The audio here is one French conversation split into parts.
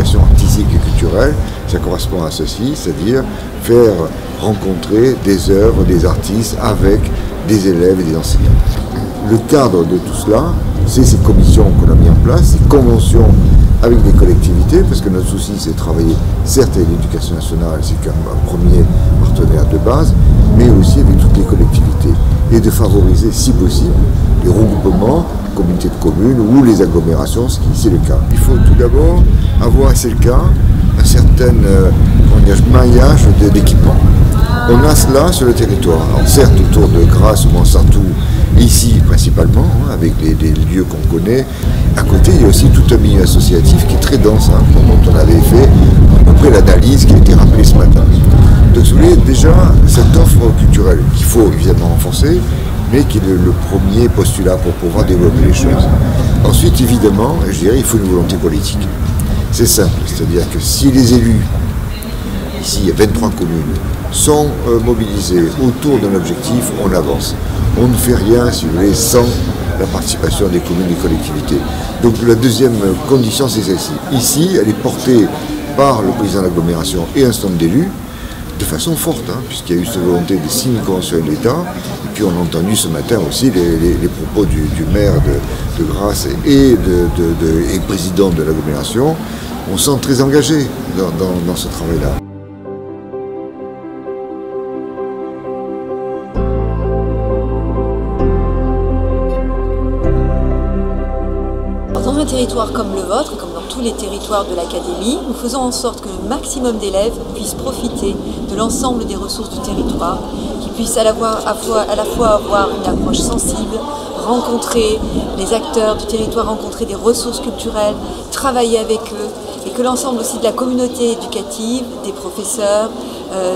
l'éducation artistique et culturelle, ça correspond à ceci, c'est-à-dire faire rencontrer des œuvres, des artistes avec des élèves et des enseignants. Le cadre de tout cela, c'est ces commissions qu'on a mis en place, ces conventions avec des collectivités, parce que notre souci c'est de travailler certes avec l'éducation nationale, c'est quand même un premier partenaire de base, mais aussi avec toutes les collectivités, et de favoriser si possible les regroupements, communautés de communes ou les agglomérations, ce qui ici est le cas. Il faut tout d'abord avoir, c'est le cas, un certain maillage d'équipements. On a cela sur le territoire, alors certes autour de Grasse ou Montsartou, ici principalement, avec les lieux qu'on connaît. À côté, il y a aussi tout un milieu associatif qui est très dense, dont on avait fait à peu près l'analyse qui a été rappelée ce matin. Donc vous voyez déjà cette offre culturelle qu'il faut évidemment renforcer, mais qui est le premier postulat pour pouvoir développer les choses. Ensuite, évidemment, je dirais, il faut une volonté politique. C'est simple, c'est-à-dire que si les élus, ici il y a 23 communes, sont mobilisés autour d'un objectif, on avance. On ne fait rien, si vous voulez, sans la participation des communes et des collectivités. Donc la deuxième condition, c'est celle-ci. Ici, elle est portée par le président de l'agglomération et un certain nombre d'élus, de façon forte, puisqu'il y a eu cette volonté de signer une convention avec l'État, et puis on a entendu ce matin aussi les propos du maire de Grasse et président de l'agglomération. On se sent très engagé dans ce travail-là. Dans un territoire comme le vôtre, et comme dans tous les territoires de l'Académie, nous faisons en sorte que le maximum d'élèves puissent profiter de l'ensemble des ressources du territoire, qu'ils puissent à la fois avoir une approche sensible, rencontrer les acteurs du territoire, rencontrer des ressources culturelles, travailler avec eux, et que l'ensemble aussi de la communauté éducative, des professeurs,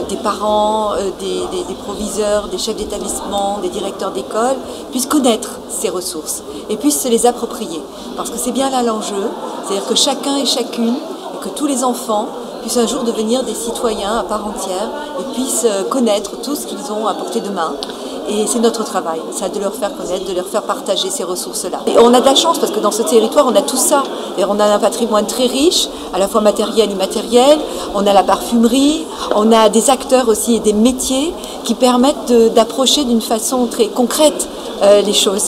des parents, des proviseurs, des chefs d'établissement, des directeurs d'école, puissent connaître ces ressources et puissent se les approprier. Parce que c'est bien là l'enjeu, c'est-à-dire que chacun et chacune, et que tous les enfants puissent un jour devenir des citoyens à part entière et puissent connaître tout ce qu'ils ont à portée de main. Et c'est notre travail, ça de leur faire connaître, de leur faire partager ces ressources-là. Et on a de la chance parce que dans ce territoire, on a tout ça. On a un patrimoine très riche, à la fois matériel et immatériel. On a la parfumerie, on a des acteurs aussi et des métiers qui permettent d'approcher d'une façon très concrète les choses.